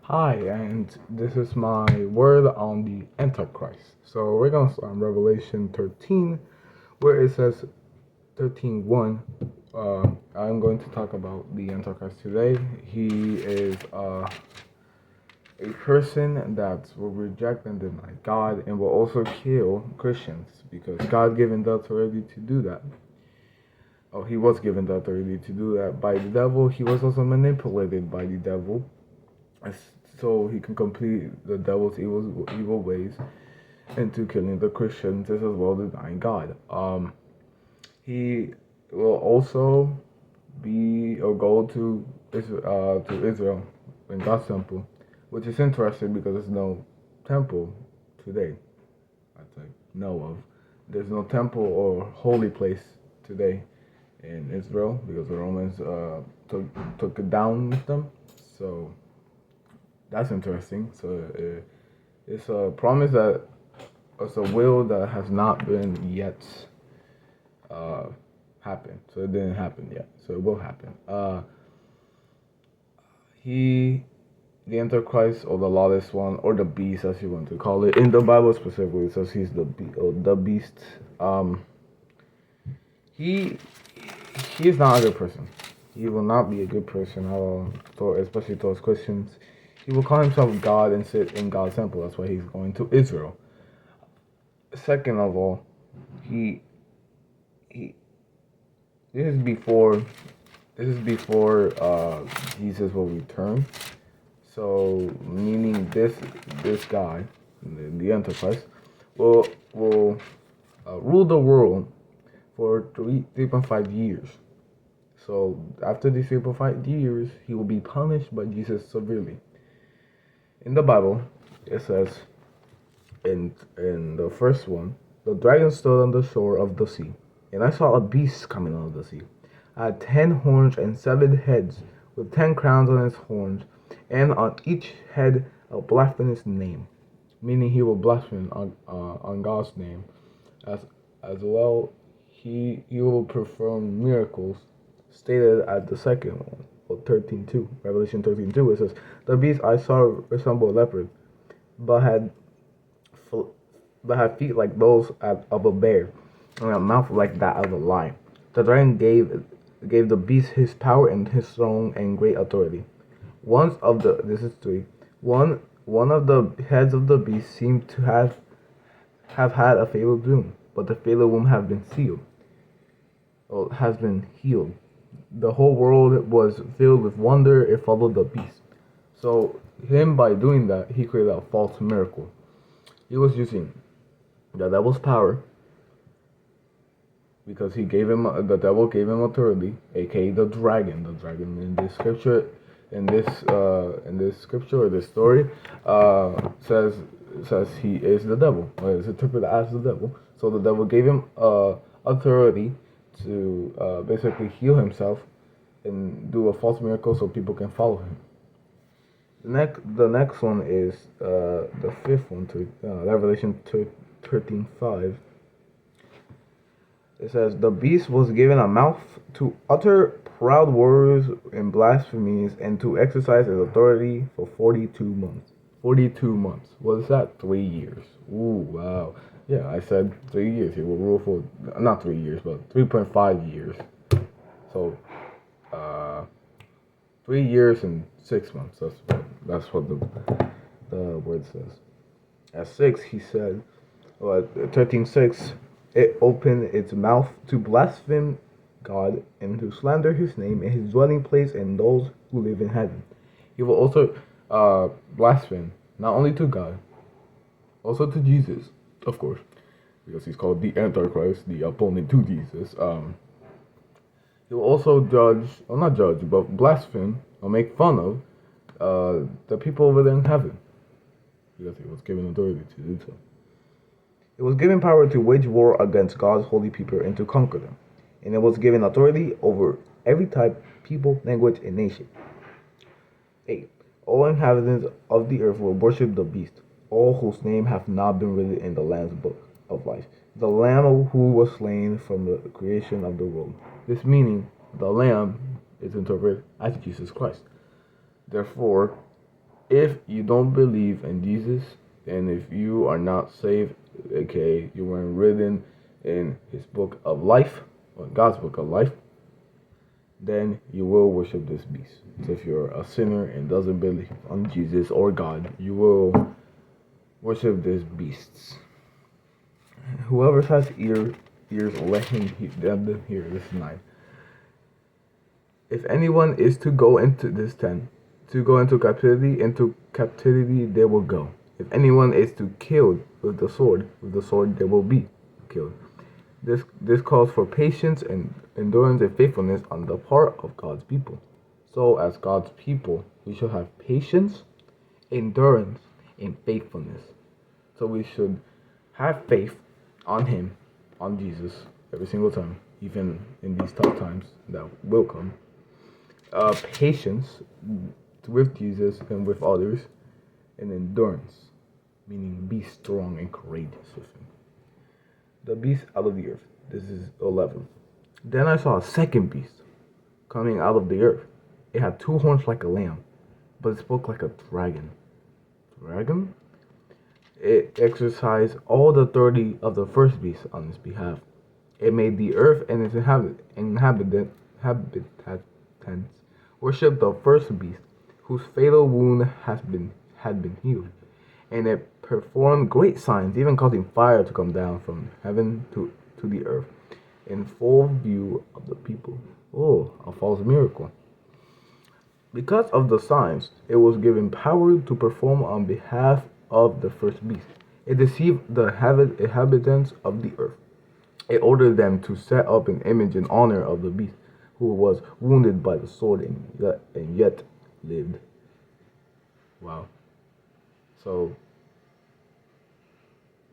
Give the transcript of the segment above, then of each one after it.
Hi, and this is my word on the Antichrist. So we're going to start in Revelation 13, where it says 13:1. I'm going to talk about the Antichrist today. He is a person that will reject and deny God and will also kill Christians because God given the authority to do that. Oh, he was given the authority to do that by the devil. He was also manipulated by the devil so he can complete the devil's evil ways into killing the Christians as well as denying God. He will also be or go to Israel in God's temple, which is interesting because there's no temple today. I know of. There's no temple or holy place today in Israel because the Romans took it down with them. So that's interesting. So it's a promise that it's a will that has not been yet uh, happened. So it didn't happen yet. So it will happen. He, the Antichrist or the lawless one or the beast, as you want to call it, in the Bible specifically, it says he's the beast. He he is not a good person. He will not be a good person at all, especially towards Christians. He will call himself God and sit in God's temple. That's why he's going to Israel. Second of all, he he this is before Jesus will return. So meaning this guy, the Antichrist, will rule the world for 3.5 years. So after these 3.5 years, he will be punished by Jesus severely. In the Bible, it says in the first one, the dragon stood on the shore of the sea, and I saw a beast coming out of the sea. It had 10 horns and 7 heads, with 10 crowns on its horns, and on each head a blasphemous name, meaning he will blaspheme on God's name, as as well. He will perform miracles stated at the second one, or 13:2, Revelation 13:2. It says, "The beast I saw resembled a leopard, but had but had feet like those of a bear, and a mouth like that of a lion. The dragon gave the beast his power and his throne and great authority. One of the this is three. One of the heads of the beast seemed to have had a fatal wound, but the fatal wound have been sealed, or has been healed. The whole world was filled with wonder. It followed the beast. So him by doing that, he created a false miracle. He was using the devil's power because the devil gave him authority, aka the dragon. The dragon in this scripture, in this scripture or this story, says he is the devil, or is interpreted as the devil. So the devil gave him authority to basically heal himself and do a false miracle so people can follow him. The next one is the fifth one to Revelation 13:5. It says, "The beast was given a mouth to utter proud words and blasphemies and to exercise his authority for 42 months." 42 months. What is that? 3 years. Ooh, wow. Yeah, I said 3 years. He will rule for, not 3 years, but 3.5 years. So, uh, 3 years and 6 months. That's what the word says. At 6, he said, well, 13:6, it opened its mouth to blaspheme God and to slander his name and his dwelling place and those who live in heaven. He will also blaspheme not only to God, also to Jesus, of course, because he's called the Antichrist, the opponent to Jesus. He will also judge, or not judge, but blaspheme or make fun of the people over there in heaven, because he was given authority to do so. It was given power to wage war against God's holy people and to conquer them. And it was given authority over every type, people, language, and nation. 8. All inhabitants of the earth will worship the beast, all whose name have not been written in the Lamb's book of life, the Lamb who was slain from the creation of the world. This meaning, the Lamb is interpreted as Jesus Christ. Therefore, If you don't believe in Jesus, and if you are not saved, aka you weren't written in his book of life, or God's book of life, then you will worship this beast. So if you're a sinner and doesn't believe on Jesus or God, you will worship these beasts. Whoever has ears, let him hear. This is 9. If anyone is to go into this tent, to go into captivity they will go. If anyone is to kill with the sword they will be killed. This calls for patience and endurance and faithfulness on the part of God's people. So as God's people, we should have patience, endurance, and faithfulness. So we should have faith on Him, on Jesus, every single time, even in these tough times that will come. Patience with Jesus and with others, and endurance, meaning be strong and courageous with Him. The beast out of the earth. This is 11. Then I saw a second beast coming out of the earth. It had 2 horns like a lamb, but it spoke like a dragon. Dragon? It exercised all the authority of the first beast on its behalf. It made the earth and its inhabitants worship the first beast, whose fatal wound had been healed. And it performed great signs, even causing fire to come down from heaven to the earth, in full view of the people. Oh, a false miracle. Because of the signs, it was given power to perform on behalf of the first beast. It deceived the inhabitants of the earth. It ordered them to set up an image in honor of the beast, who was wounded by the sword and yet lived. Wow. So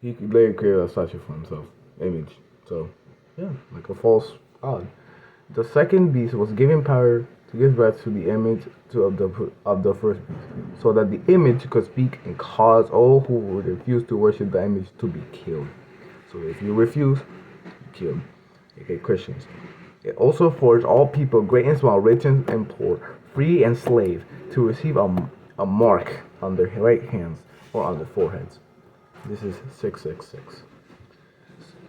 he could later create a statue for himself, image. So yeah, like a false god. The second beast was given power to give birth to the image of the first beast, so that the image could speak and cause all who would refuse to worship the image to be killed. So if you refuse, you kill. Okay, Christians. It also forced all people, great and small, rich and poor, free and slave, to receive a mark on their right hands or on their foreheads. This is 666.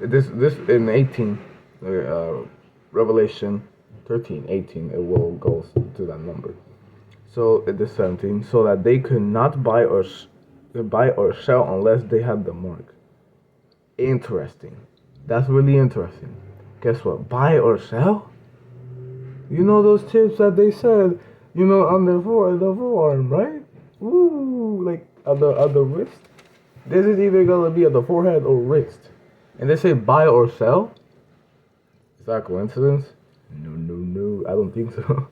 This in 18, Revelation 13:18. It will go to that number. So it is 17, so that they could not buy or sell unless they had the mark. Interesting. That's really interesting. Guess what? Buy or sell? You know those tips that they said, on the forearm, right? Ooh, like at the wrist. This is either gonna be at the forehead or wrist. And they say buy or sell? Is that a coincidence? No, I don't think so.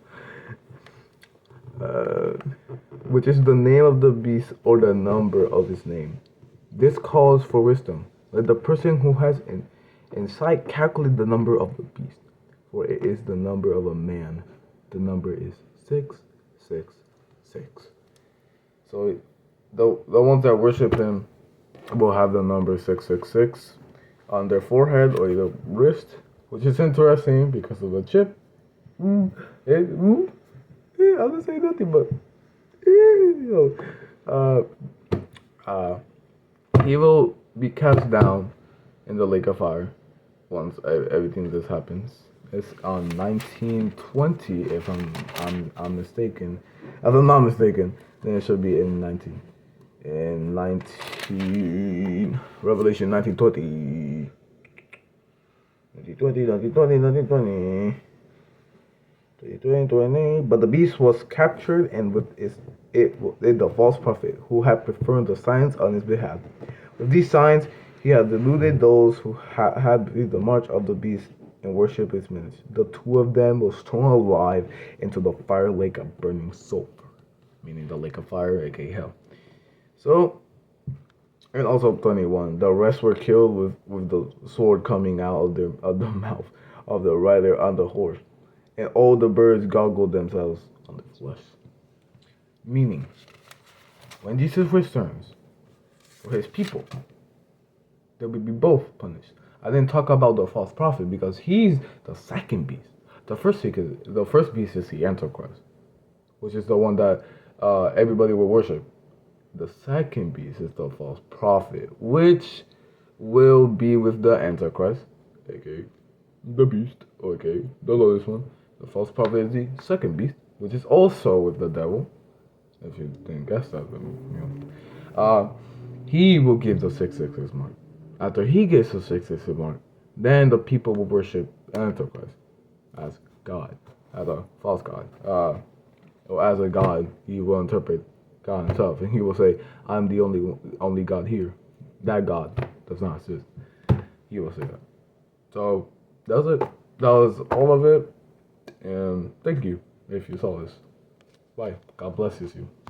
Which is the name of the beast or the number of his name. This calls for wisdom. Let the person who has insight calculate the number of the beast, for it is the number of a man. The number is 666. So the ones that worship him will have the number 666 on their forehead or the wrist, which is interesting because of the chip. Yeah, I didn't say nothing, but he will be cast down in the lake of fire once everything this happens. It's on 1920, if I'm mistaken. If I'm not mistaken, then it should be in 19. In 19 Revelation 1920. 2020. But the beast was captured, and with it the false prophet who had performed the signs on his behalf. With these signs, he had deluded those who had believed the mark of the beast and worshipped its image. The 2 of them were thrown alive into the fire lake of burning sulfur, meaning the lake of fire, aka hell. So, and also 21. The rest were killed with the sword coming out of the mouth of the rider on the horse, and all the birds goggled themselves on the flesh. Meaning, when Jesus returns for his people, they will be both punished. I didn't talk about the false prophet because he's the second beast. The first beast is the Antichrist, which is the one that everybody will worship. The second beast is the false prophet, which will be with the Antichrist, aka the beast, okay, the lowest one. The false prophet is the second beast, which is also with the devil. If you didn't guess that, then, he will give the 666 mark. After he gets the 666 mark, then the people will worship Antichrist as God, as a false God. Or as a God, he will interpret God himself, and he will say, "I'm the only God here. That God does not exist." He will say that. So that was it. That was all of it. And thank you if you saw this. Bye. God bless you.